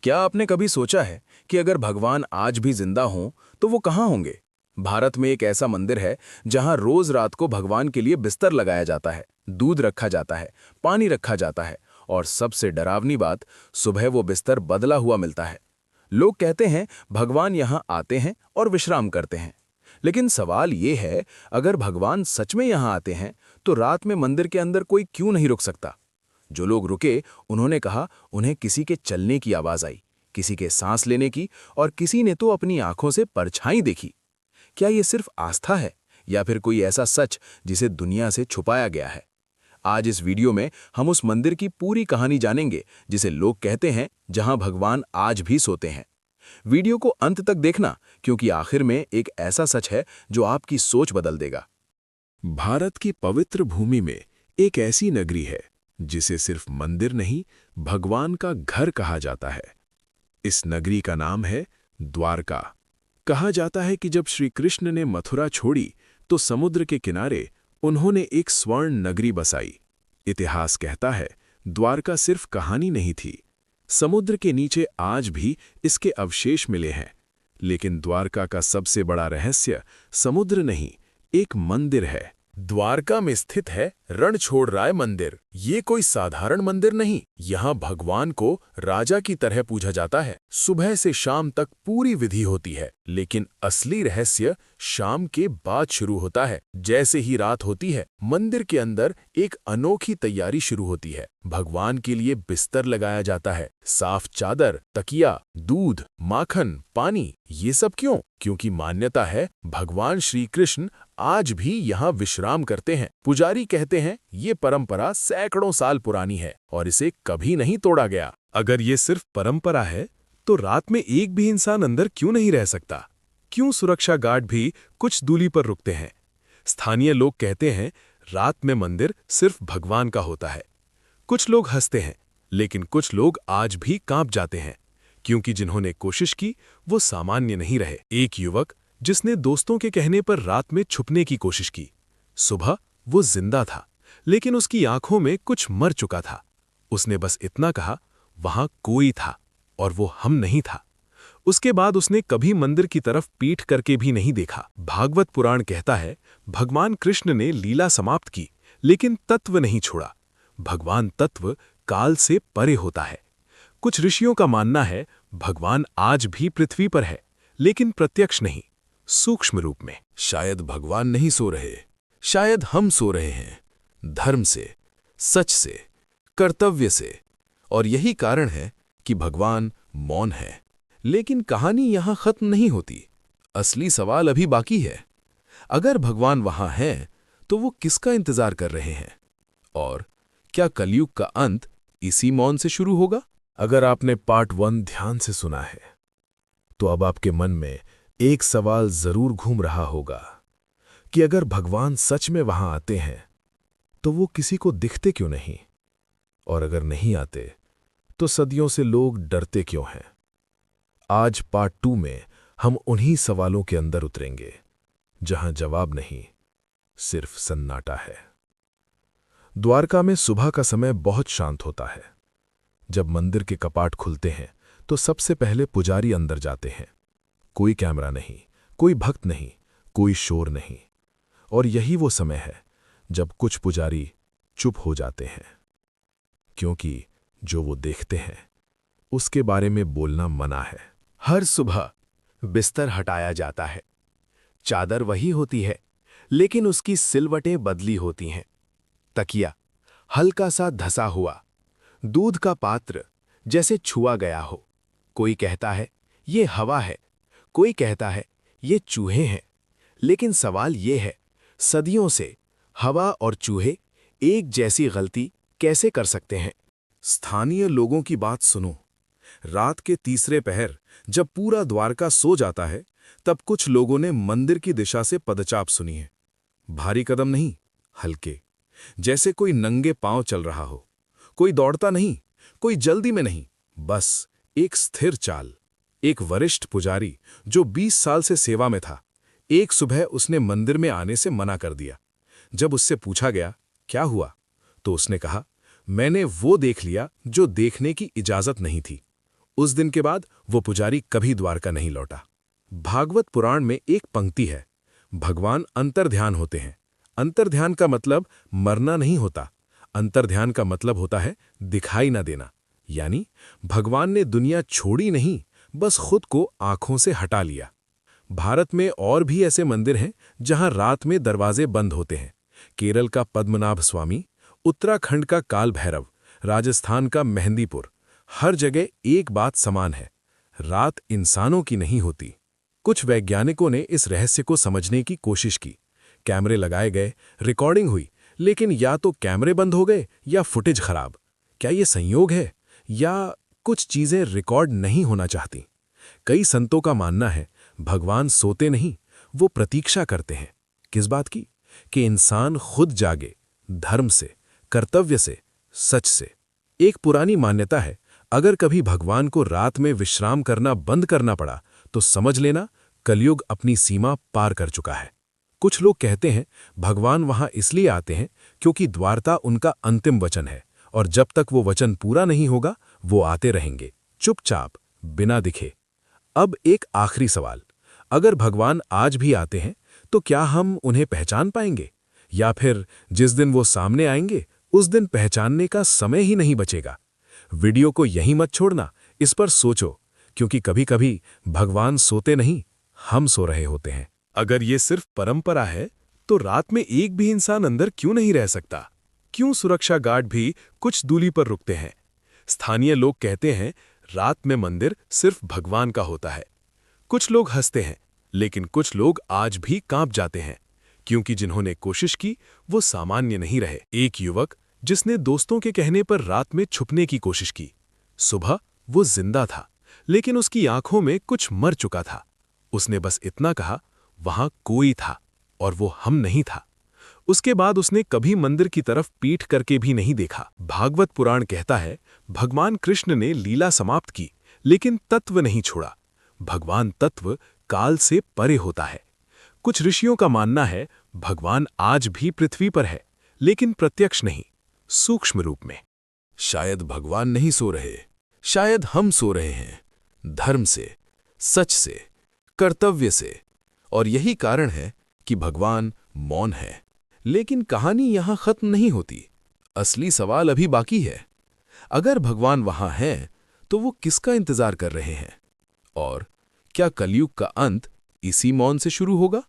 क्या आपने कभी सोचा है कि अगर भगवान आज भी जिंदा हों तो वो कहाँ होंगे? भारत में एक ऐसा मंदिर है जहां रोज रात को भगवान के लिए बिस्तर लगाया जाता है, दूध रखा जाता है, पानी रखा जाता है और सबसे डरावनी बात, सुबह वो बिस्तर बदला हुआ मिलता है। लोग कहते हैं भगवान यहाँ आते हैं और विश्राम करते हैं। लेकिन सवाल ये है, अगर भगवान सच में यहाँ आते हैं तो रात में मंदिर के अंदर कोई क्यों नहीं रुक सकता? जो लोग रुके उन्होंने कहा उन्हें किसी के चलने की आवाज आई, किसी के सांस लेने की और किसी ने तो अपनी आंखों से परछाई देखी। क्या ये सिर्फ आस्था है या फिर कोई ऐसा सच जिसे दुनिया से छुपाया गया है? आज इस वीडियो में हम उस मंदिर की पूरी कहानी जानेंगे जिसे लोग कहते हैं जहां भगवान आज भी सोते हैं। वीडियो को अंत तक देखना, क्योंकि आखिर में एक ऐसा सच है जो आपकी सोच बदल देगा। भारत की पवित्र भूमि में एक ऐसी नगरी है जिसे सिर्फ मंदिर नहीं, भगवान का घर कहा जाता है। इस नगरी का नाम है द्वारका। कहा जाता है कि जब श्री कृष्ण ने मथुरा छोड़ी तो समुद्र के किनारे उन्होंने एक स्वर्ण नगरी बसाई। इतिहास कहता है द्वारका सिर्फ कहानी नहीं थी, समुद्र के नीचे आज भी इसके अवशेष मिले हैं। लेकिन द्वारका का सबसे बड़ा रहस्य समुद्र नहीं, एक मंदिर है। द्वारका में स्थित है रणछोड़राय मंदिर। ये कोई साधारण मंदिर नहीं, यहाँ भगवान को राजा की तरह पूजा जाता है। सुबह से शाम तक पूरी विधि होती है, लेकिन असली रहस्य शाम के बाद शुरू होता है। जैसे ही रात होती है, मंदिर के अंदर एक अनोखी तैयारी शुरू होती है। भगवान के लिए बिस्तर लगाया जाता है, साफ चादर, तकिया, दूध, माखन, पानी। ये सब क्यों? क्योंकि मान्यता है भगवान श्री कृष्ण आज भी यहाँ विश्राम करते हैं। पुजारी कहते हैं ये परंपरा सैकड़ों साल पुरानी है और इसे कभी नहीं तोड़ा गया। अगर ये सिर्फ परंपरा है तो रात में एक भी इंसान अंदर क्यों नहीं रह सकता? क्यों सुरक्षा गार्ड भी कुछ दूरी पर रुकते हैं? स्थानीय लोग कहते हैं रात में मंदिर सिर्फ भगवान का होता है। कुछ लोग हंसते हैं, लेकिन कुछ लोग आज भी कांप जाते हैं, क्योंकि जिन्होंने कोशिश की वो सामान्य नहीं रहे। एक युवक जिसने दोस्तों के कहने पर रात में छुपने की कोशिश की, सुबह वो जिंदा था, लेकिन उसकी आंखों में कुछ मर चुका था। उसने बस इतना कहा, वहां कोई था और वो हम नहीं था। उसके बाद उसने कभी मंदिर की तरफ पीठ करके भी नहीं देखा। भागवत पुराण कहता है भगवान कृष्ण ने लीला समाप्त की, लेकिन तत्व नहीं छोड़ा। भगवान तत्व काल से परे होता है। कुछ ऋषियों का मानना है भगवान आज भी पृथ्वी पर है, लेकिन प्रत्यक्ष नहीं, सूक्ष्म रूप में। शायद भगवान नहीं सो रहे, शायद हम सो रहे हैं, धर्म से, सच से, कर्तव्य से। और यही कारण है कि भगवान मौन है। लेकिन कहानी यहां खत्म नहीं होती। असली सवाल अभी बाकी है। अगर भगवान वहां हैं तो वो किसका इंतजार कर रहे हैं? और क्या कलयुग का अंत इसी मौन से शुरू होगा? अगर आपने पार्ट 1 ध्यान से सुना है तो अब आपके मन में एक सवाल जरूर घूम रहा होगा कि अगर भगवान सच में वहां आते हैं तो वो किसी को दिखते क्यों नहीं? और अगर नहीं आते तो सदियों से लोग डरते क्यों हैं? आज पार्ट 2 में हम उन्हीं सवालों के अंदर उतरेंगे जहां जवाब नहीं, सिर्फ सन्नाटा है। द्वारका में सुबह का समय बहुत शांत होता है। जब मंदिर के कपाट खुलते हैं तो सबसे पहले पुजारी अंदर जाते हैं। कोई कैमरा नहीं, कोई भक्त नहीं, कोई शोर नहीं। और यही वो समय है जब कुछ पुजारी चुप हो जाते हैं, क्योंकि जो वो देखते हैं उसके बारे में बोलना मना है। हर सुबह बिस्तर हटाया जाता है। चादर वही होती है, लेकिन उसकी सिलवटें बदली होती हैं। तकिया हल्का सा धसा हुआ, दूध का पात्र जैसे छुआ गया हो। कोई कहता है ये हवा है, कोई कहता है ये चूहे हैं। लेकिन सवाल ये है, सदियों से हवा और चूहे एक जैसी गलती कैसे कर सकते हैं? स्थानीय लोगों की बात सुनो। रात के तीसरे पहर जब पूरा द्वारका सो जाता है, तब कुछ लोगों ने मंदिर की दिशा से पदचाप सुनी है। भारी कदम नहीं, हल्के, जैसे कोई नंगे पांव चल रहा हो। कोई दौड़ता नहीं, कोई जल्दी में नहीं, बस एक स्थिर चाल। एक वरिष्ठ पुजारी जो 20 साल से सेवा में था, एक सुबह उसने मंदिर में आने से मना कर दिया। जब उससे पूछा गया क्या हुआ, तो उसने कहा, मैंने वो देख लिया जो देखने की इजाजत नहीं थी। उस दिन के बाद वो पुजारी कभी द्वारका नहीं लौटा। भागवत पुराण में एक पंक्ति है, भगवान अंतर्ध्यान होते हैं। अंतर्ध्यान का मतलब मरना नहीं होता, अंतर्ध्यान का मतलब होता है दिखाई ना देना। यानी भगवान ने दुनिया छोड़ी नहीं, बस खुद को आंखों से हटा लिया। भारत में और भी ऐसे मंदिर हैं जहां रात में दरवाजे बंद होते हैं। केरल का पद्मनाभ स्वामी, उत्तराखंड का काल भैरव, राजस्थान का मेहंदीपुर, हर जगह एक बात समान है, रात इंसानों की नहीं होती। कुछ वैज्ञानिकों ने इस रहस्य को समझने की कोशिश की। कैमरे लगाए गए, रिकॉर्डिंग हुई, लेकिन या तो कैमरे बंद हो गए या फुटेज खराब। क्या ये संयोग है या कुछ चीजें रिकॉर्ड नहीं होना चाहती? कई संतों का मानना है भगवान सोते नहीं, वो प्रतीक्षा करते हैं। किस बात की? कि इंसान खुद जागे, धर्म से, कर्तव्य से, सच से। एक पुरानी मान्यता है, अगर कभी भगवान को रात में विश्राम करना बंद करना पड़ा तो समझ लेना कलयुग अपनी सीमा पार कर चुका है। कुछ लोग कहते हैं भगवान वहां इसलिए आते हैं क्योंकि द्वारका उनका अंतिम वचन है, और जब तक वो वचन पूरा नहीं होगा वो आते रहेंगे, चुपचाप, बिना दिखे। अब एक आखिरी सवाल, अगर भगवान आज भी आते हैं तो क्या हम उन्हें पहचान पाएंगे, या फिर जिस दिन वो सामने आएंगे उस दिन पहचानने का समय ही नहीं बचेगा? वीडियो को यहीं मत छोड़ना, इस पर सोचो, क्योंकि कभी कभी भगवान सोते नहीं, हम सो रहे होते हैं। अगर ये सिर्फ परंपरा है तो रात में एक भी इंसान अंदर क्यों नहीं रह सकता? क्यों सुरक्षा गार्ड भी कुछ दूरी पर रुकते हैं? स्थानीय लोग कहते हैं रात में मंदिर सिर्फ भगवान का होता है। कुछ लोग हंसते हैं, लेकिन कुछ लोग आज भी कांप जाते हैं, क्योंकि जिन्होंने कोशिश की वो सामान्य नहीं रहे। एक युवक जिसने दोस्तों के कहने पर रात में छुपने की कोशिश की, सुबह वो जिंदा था, लेकिन उसकी आंखों में कुछ मर चुका था। उसने बस इतना कहा, वहां कोई था और वो हम नहीं था। उसके बाद उसने कभी मंदिर की तरफ पीठ करके भी नहीं देखा। भागवत पुराण कहता है भगवान कृष्ण ने लीला समाप्त की, लेकिन तत्व नहीं छोड़ा। भगवान तत्व काल से परे होता है। कुछ ऋषियों का मानना है भगवान आज भी पृथ्वी पर है, लेकिन प्रत्यक्ष नहीं, सूक्ष्म रूप में। शायद भगवान नहीं सो रहे, शायद हम सो रहे हैं, धर्म से, सच से, कर्तव्य से। और यही कारण है कि भगवान मौन है। लेकिन कहानी यहां खत्म नहीं होती। असली सवाल अभी बाकी है। अगर भगवान वहां हैं, तो वो किसका इंतजार कर रहे हैं? और क्या कलयुग का अंत इसी मौन से शुरू होगा?